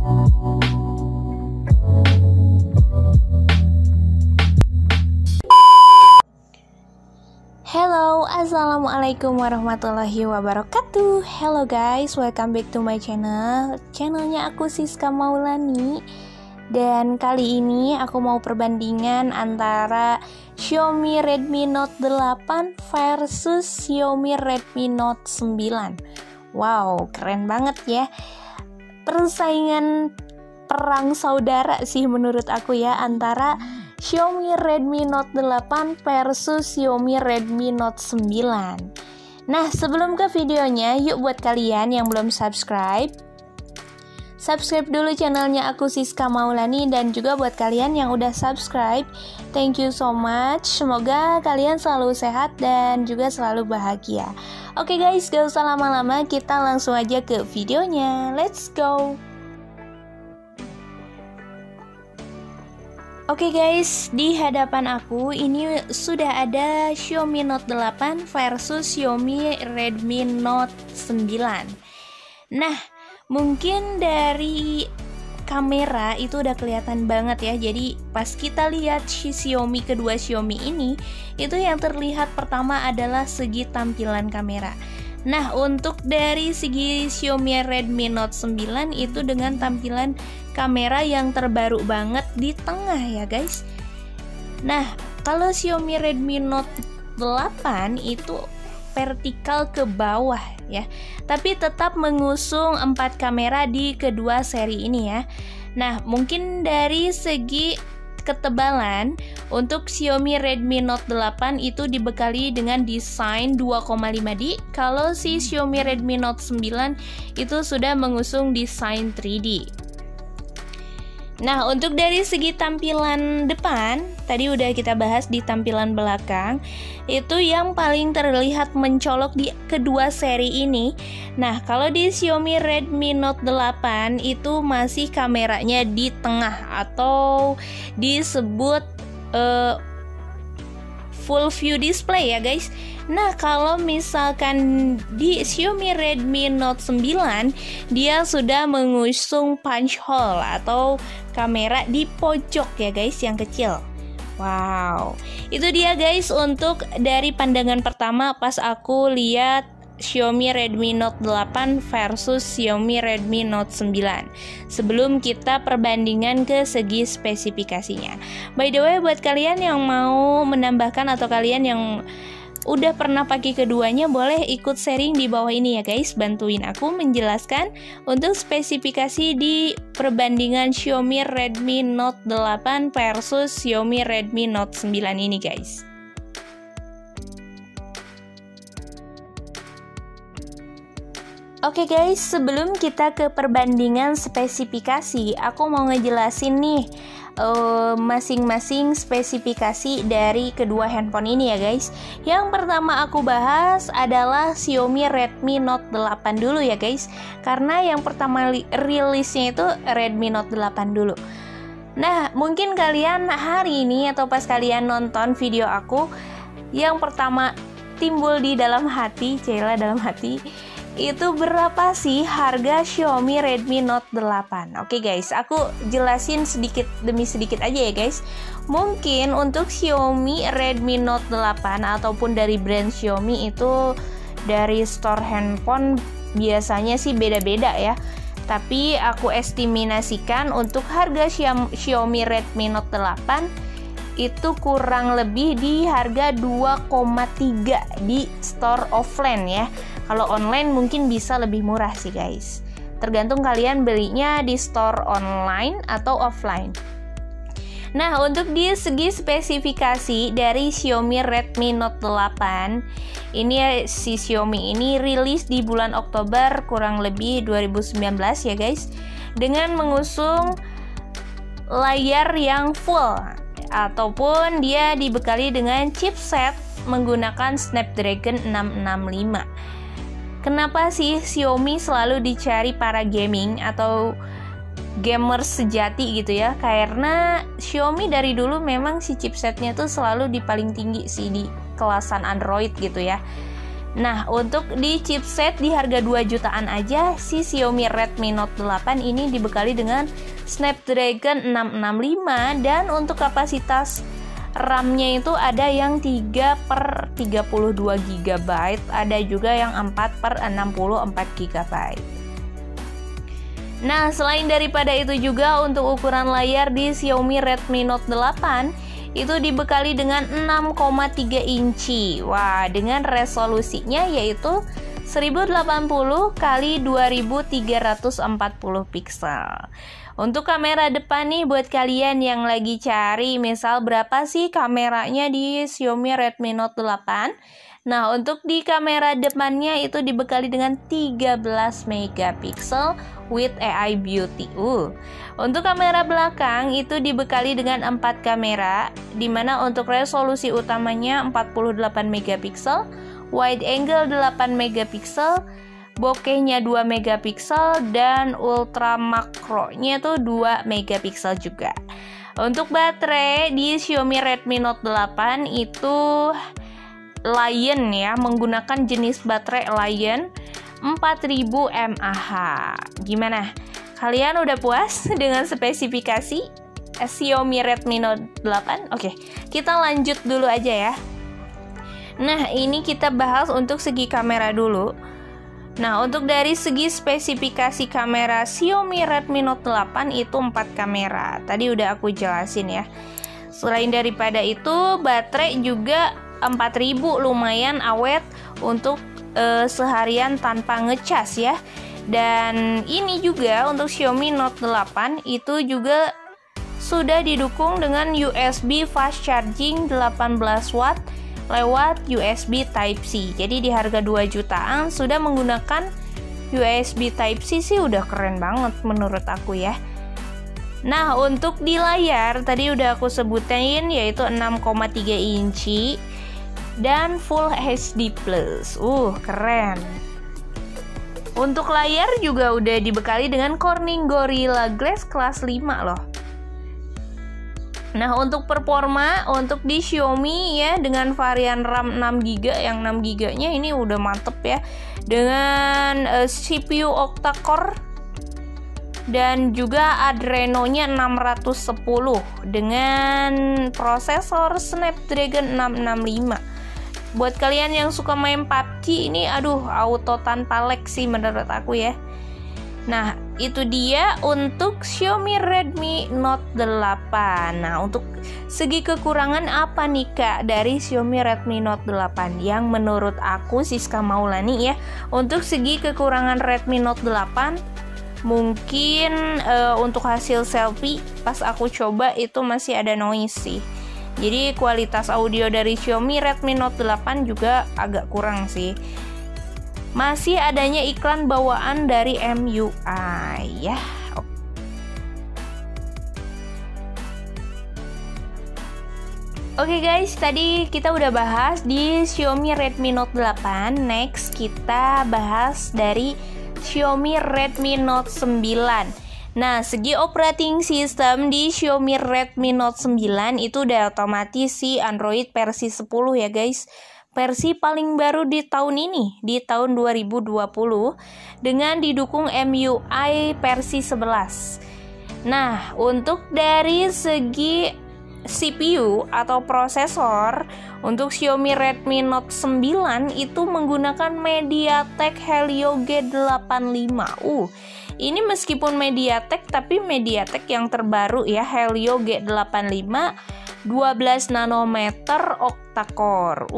Hello, assalamualaikum warahmatullahi wabarakatuh. Hello guys, welcome back to my channelnya aku Siska Maulani. Dan kali ini aku mau perbandingan antara Xiaomi Redmi Note 8 versus Xiaomi Redmi Note 9. Wow, keren banget ya. Persaingan perang saudara sih menurut aku ya, antara Xiaomi Redmi Note 8 versus Xiaomi Redmi Note 9. Nah, sebelum ke videonya, yuk buat kalian yang belum subscribe dulu channelnya aku Siska Maulani. Dan juga buat kalian yang udah subscribe, thank you so much. Semoga kalian selalu sehat dan juga selalu bahagia. Oke guys, gak usah lama-lama, kita langsung aja ke videonya. Let's go. Oke guys, di hadapan aku ini sudah ada Xiaomi Note 8 versus Xiaomi Redmi Note 9. Nah, mungkin dari kamera itu udah kelihatan banget ya. Jadi pas kita lihat kedua Xiaomi ini, itu yang terlihat pertama adalah segi tampilan kamera. Nah, untuk dari segi Xiaomi Redmi Note 9 itu dengan tampilan kamera yang terbaru banget di tengah ya guys. Nah, kalau Xiaomi Redmi Note 8 itu vertikal ke bawah ya, tapi tetap mengusung 4 kamera di kedua seri ini ya. Nah, mungkin dari segi ketebalan untuk Xiaomi Redmi Note 8 itu dibekali dengan desain 2,5D. Kalau si Xiaomi Redmi Note 9 itu sudah mengusung desain 3D. Nah, untuk dari segi tampilan depan, tadi udah kita bahas. Di tampilan belakang itu yang paling terlihat mencolok di kedua seri ini. Nah, kalau di Xiaomi Redmi Note 8 itu masih kameranya di tengah atau disebut full view display ya guys. Nah, kalau misalkan di Xiaomi Redmi Note 9, dia sudah mengusung punch hole atau kamera di pojok ya guys, yang kecil. Wow, itu dia guys untuk dari pandangan pertama pas aku lihat Xiaomi Redmi Note 8 versus Xiaomi Redmi Note 9. Sebelum kita perbandingan ke segi spesifikasinya. By the way, buat kalian yang mau menambahkan atau kalian yang udah pernah pakai keduanya, boleh ikut sharing di bawah ini ya guys. Bantuin aku menjelaskan untuk spesifikasi di perbandingan Xiaomi Redmi Note 8 versus Xiaomi Redmi Note 9 ini guys. Oke guys, sebelum kita ke perbandingan spesifikasi, aku mau ngejelasin nih masing-masing spesifikasi dari kedua handphone ini ya guys. Yang pertama aku bahas adalah Xiaomi Redmi Note 8 dulu ya guys, karena yang pertama rilisnya itu Redmi Note 8 dulu. Nah, mungkin kalian hari ini atau pas kalian nonton video aku, yang pertama timbul di dalam hati, itu berapa sih harga Xiaomi Redmi Note 8? Oke guys, aku jelasin sedikit demi sedikit aja ya guys. Mungkin untuk Xiaomi Redmi Note 8 ataupun dari brand Xiaomi itu dari store handphone biasanya sih beda-beda ya. Tapi aku estimasikan untuk harga Xiaomi Redmi Note 8 itu kurang lebih di harga 2,3 di store offline ya. Kalau online mungkin bisa lebih murah sih guys. Tergantung kalian belinya di store online atau offline. Nah, untuk di segi spesifikasi dari Xiaomi Redmi Note 8, ini si Xiaomi ini rilis di bulan Oktober kurang lebih 2019 ya guys, dengan mengusung layar yang full ataupun dia dibekali dengan chipset menggunakan Snapdragon 665. Kenapa sih Xiaomi selalu dicari para gaming atau gamers sejati gitu ya? Karena Xiaomi dari dulu memang si chipsetnya tuh selalu di paling tinggi sih di kelasan Android gitu ya. Nah, untuk di chipset di harga 2 jutaan aja, si Xiaomi Redmi Note 8 ini dibekali dengan Snapdragon 665, dan untuk kapasitas RAM-nya itu ada yang 3/32 GB, ada juga yang 4/64 GB. Nah, selain daripada itu juga untuk ukuran layar di Xiaomi Redmi Note 8 itu dibekali dengan 6,3 inci. Wah, dengan resolusinya yaitu 1080 x 2340 pixel. Untuk kamera depan nih, buat kalian yang lagi cari misal berapa sih kameranya di Xiaomi Redmi Note 8. Nah, untuk di kamera depannya itu dibekali dengan 13 megapiksel with AI Beauty. Untuk kamera belakang itu dibekali dengan 4 kamera, dimana untuk resolusi utamanya 48 megapiksel, wide angle 8 megapiksel, bokehnya 2 megapiksel, dan ultra makronya tuh 2 megapiksel juga. Untuk baterai di Xiaomi Redmi Note 8 itu Lion ya, menggunakan jenis baterai Lion 4000 mAh. Gimana? Kalian udah puas dengan spesifikasi Xiaomi Redmi Note 8? Oke, kita lanjut dulu aja ya. Nah, ini kita bahas untuk segi kamera dulu. Nah, untuk dari segi spesifikasi kamera Xiaomi Redmi Note 8 itu 4 kamera. Tadi udah aku jelasin ya. Selain daripada itu, baterai juga 4000, lumayan awet untuk seharian tanpa ngecas ya. Dan ini juga untuk Xiaomi Note 8 itu juga sudah didukung dengan USB fast charging 18 watt lewat USB Type-C. Jadi di harga 2 jutaan sudah menggunakan USB Type-C sih udah keren banget menurut aku ya. Nah, untuk di layar tadi udah aku sebutin yaitu 6,3 inci dan Full HD+. Keren. Untuk layar juga udah dibekali dengan Corning Gorilla Glass kelas 5 loh. Nah, untuk performa untuk di Xiaomi ya, dengan varian RAM 6GB, yang 6GB-nya ini udah mantep ya, dengan CPU octa-core dan juga Adreno-nya 610 dengan prosesor Snapdragon 665. Buat kalian yang suka main PUBG ini, auto tanpa lag sih menurut aku ya. Nah, itu dia untuk Xiaomi Redmi Note 8. Nah, untuk segi kekurangan apa nih Kak dari Xiaomi Redmi Note 8? Yang menurut aku Siska Maulani ya, untuk segi kekurangan Redmi Note 8 mungkin untuk hasil selfie pas aku coba itu masih ada noise sih. Jadi kualitas audio dari Xiaomi Redmi Note 8 juga agak kurang sih. Masih adanya iklan bawaan dari MIUI ya. Oke guys, tadi kita udah bahas di Xiaomi Redmi Note 8. Next kita bahas dari Xiaomi Redmi Note 9. Nah, segi operating system di Xiaomi Redmi Note 9 itu udah otomatis si Android versi 10 ya guys. Versi paling baru di tahun ini, di tahun 2020, dengan didukung MIUI versi 11. Nah, untuk dari segi CPU atau prosesor untuk Xiaomi Redmi Note 9 itu menggunakan MediaTek Helio G85. Ini meskipun MediaTek tapi MediaTek yang terbaru ya, Helio G85 12 nanometer octa-core.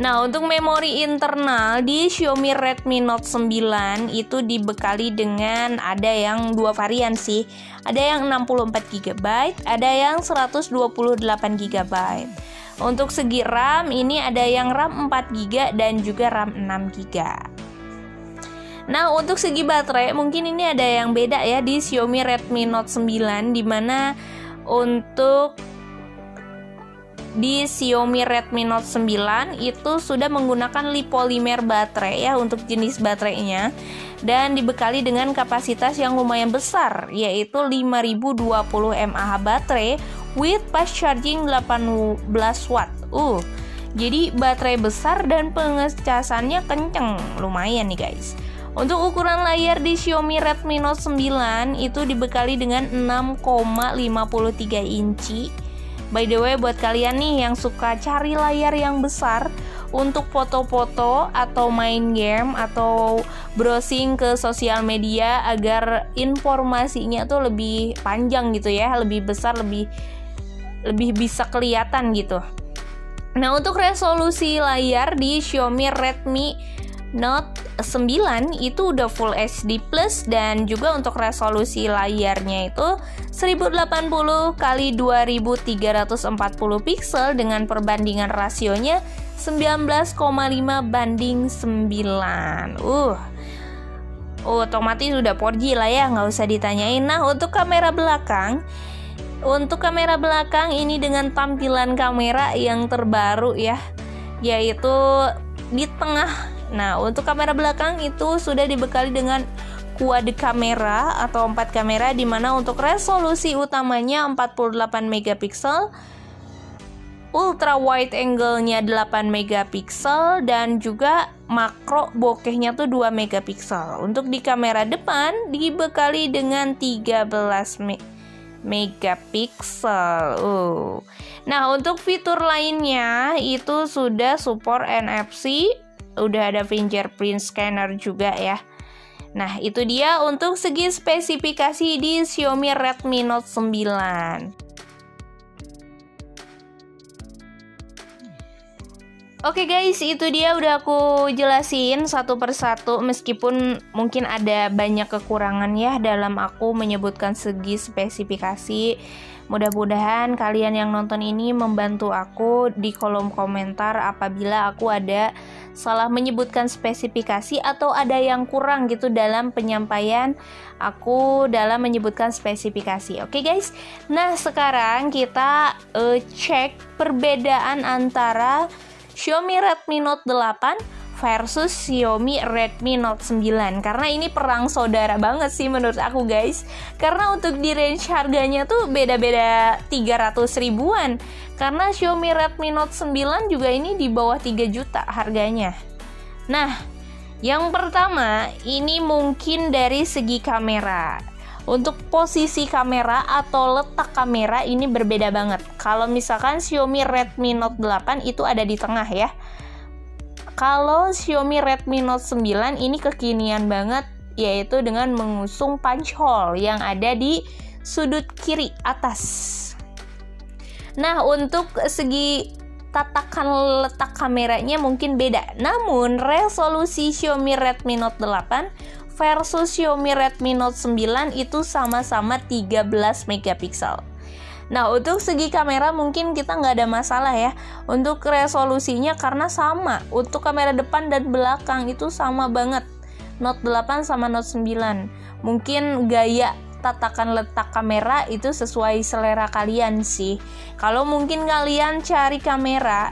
Nah, untuk memori internal di Xiaomi Redmi Note 9 itu dibekali dengan ada yang 2 varian sih. Ada yang 64 GB, ada yang 128 GB. Untuk segi RAM ini ada yang RAM 4 GB dan juga RAM 6 GB. Nah, untuk segi baterai mungkin ini ada yang beda ya di Xiaomi Redmi Note 9, dimana untuk di Xiaomi Redmi Note 9 itu sudah menggunakan lipolimer baterai ya untuk jenis baterainya, dan dibekali dengan kapasitas yang lumayan besar yaitu 5020 mAh baterai with fast charging 18 watt. Jadi baterai besar dan pengecasannya kenceng, lumayan nih guys. Untuk ukuran layar di Xiaomi Redmi Note 9 itu dibekali dengan 6,53 inci. By the way, buat kalian nih yang suka cari layar yang besar untuk foto-foto atau main game atau browsing ke sosial media agar informasinya tuh lebih panjang gitu ya, lebih besar, lebih bisa kelihatan gitu. Nah, untuk resolusi layar di Xiaomi Redmi Note 9 itu udah Full HD Plus, dan juga untuk resolusi layarnya itu 1080 x 2340 pixel dengan perbandingan rasionya 19,5:9. Otomatis udah 4G lah ya, nggak usah ditanyain. Nah, untuk kamera belakang ini dengan tampilan kamera yang terbaru ya, yaitu di tengah. Nah, untuk kamera belakang itu sudah dibekali dengan quad kamera atau 4 kamera, di mana untuk resolusi utamanya 48 megapiksel, ultra wide angle-nya 8 megapiksel, dan juga makro bokehnya tuh 2 megapiksel. Untuk di kamera depan dibekali dengan 13 megapiksel. Nah, untuk fitur lainnya itu sudah support NFC, udah ada fingerprint scanner juga ya. Nah, itu dia untuk segi spesifikasi di Xiaomi Redmi Note 9. Oke guys, itu dia udah aku jelasin satu persatu, meskipun mungkin ada banyak kekurangan ya dalam aku menyebutkan segi spesifikasi. Mudah-mudahan kalian yang nonton ini membantu aku di kolom komentar apabila aku ada salah menyebutkan spesifikasi atau ada yang kurang gitu dalam penyampaian aku dalam menyebutkan spesifikasi. Oke guys, nah sekarang kita cek perbedaan antara Xiaomi Redmi Note 8 versus Xiaomi Redmi Note 9, karena ini perang saudara banget sih menurut aku guys. Karena untuk di range harganya tuh beda-beda 300 ribuan, karena Xiaomi Redmi Note 9 juga ini di bawah 3 juta harganya. Nah, yang pertama ini mungkin dari segi kamera. Untuk posisi kamera atau letak kamera ini berbeda banget. Kalau misalkan Xiaomi Redmi Note 8 itu ada di tengah ya. Kalau Xiaomi Redmi Note 9 ini kekinian banget, yaitu dengan mengusung punch hole yang ada di sudut kiri atas. Nah, untuk segi tatakan letak kameranya mungkin beda. Namun, resolusi Xiaomi Redmi Note 8 versus Xiaomi Redmi Note 9 itu sama-sama 13 megapiksel. Nah, untuk segi kamera mungkin kita nggak ada masalah ya untuk resolusinya, karena sama. Untuk kamera depan dan belakang itu sama banget, Note 8 sama Note 9. Mungkin gaya tatakan letak kamera itu sesuai selera kalian sih. Kalau mungkin kalian cari kamera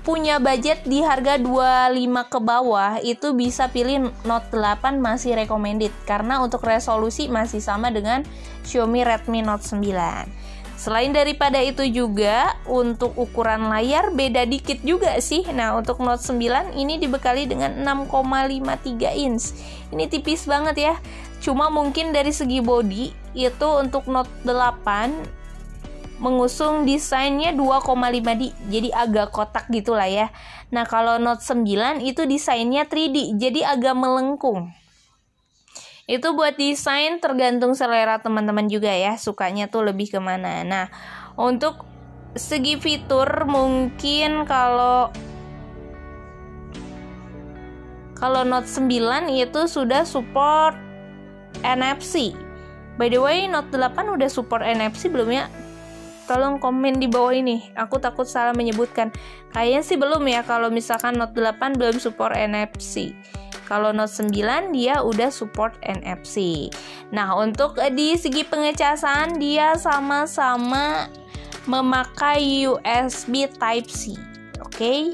punya budget di harga 25 ke bawah, itu bisa pilih Note 8, masih recommended karena untuk resolusi masih sama dengan Xiaomi Redmi Note 9. Selain daripada itu juga untuk ukuran layar beda dikit juga sih. Nah, untuk Note 9 ini dibekali dengan 6,53 inch. Ini tipis banget ya. Cuma mungkin dari segi body itu untuk Note 8 mengusung desainnya 2,5D, jadi agak kotak gitulah ya. Nah, kalau Note 9 itu desainnya 3D, jadi agak melengkung. Itu buat desain tergantung selera teman-teman juga ya, sukanya tuh lebih kemana. Nah, untuk segi fitur mungkin kalau Note 9 itu sudah support NFC. By the way, Note 8 udah support NFC belum ya? Tolong komen di bawah ini, aku takut salah menyebutkan. Kayaknya sih belum ya, kalau misalkan Note 8 belum support NFC. Kalau Note 9 dia udah support NFC. Nah, untuk di segi pengecasan dia sama-sama memakai USB Type-C. Oke.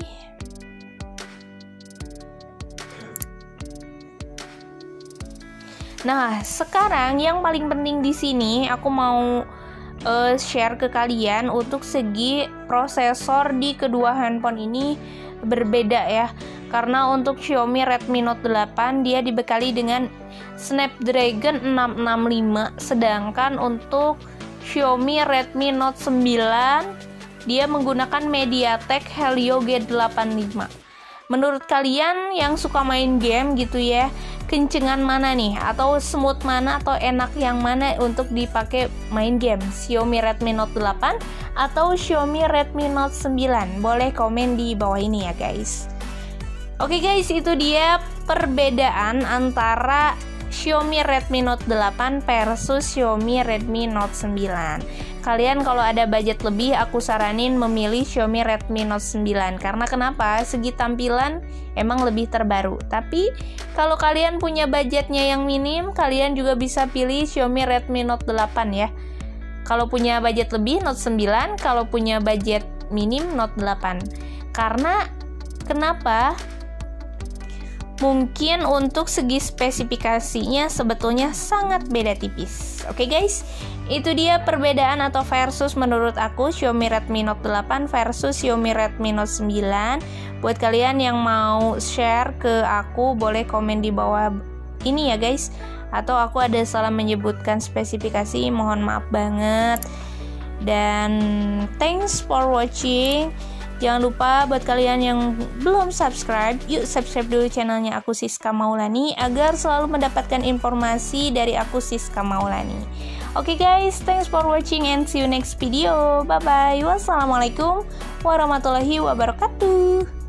Nah, sekarang yang paling penting di sini aku mau share ke kalian untuk segi prosesor di kedua handphone ini berbeda ya. Karena untuk Xiaomi Redmi Note 8 dia dibekali dengan Snapdragon 665, sedangkan untuk Xiaomi Redmi Note 9 dia menggunakan MediaTek Helio G85. Menurut kalian yang suka main game gitu ya, kencengan mana nih, atau smooth mana, atau enak yang mana untuk dipakai main game, Xiaomi Redmi Note 8 atau Xiaomi Redmi Note 9? Boleh komen di bawah ini ya guys. Oke guys, itu dia perbedaan antara Xiaomi Redmi Note 8 versus Xiaomi Redmi Note 9. Kalian kalau ada budget lebih, aku saranin memilih Xiaomi Redmi Note 9. Karena kenapa? Segi tampilan emang lebih terbaru. Tapi kalau kalian punya budgetnya yang minim, kalian juga bisa pilih Xiaomi Redmi Note 8 ya. Kalau punya budget lebih, Note 9. Kalau punya budget minim, Note 8. Karena kenapa? Mungkin untuk segi spesifikasinya sebetulnya sangat beda tipis. Oke guys, itu dia perbedaan atau versus menurut aku Xiaomi Redmi Note 8 versus Xiaomi Redmi Note 9. Buat kalian yang mau share ke aku, boleh komen di bawah ini ya guys. Atau aku ada salah menyebutkan spesifikasi, mohon maaf banget. Dan thanks for watching. Jangan lupa buat kalian yang belum subscribe, yuk subscribe dulu channelnya aku Siska Maulani agar selalu mendapatkan informasi dari aku Siska Maulani. Oke guys, thanks for watching and see you next video. Bye bye. Wassalamualaikum warahmatullahi wabarakatuh.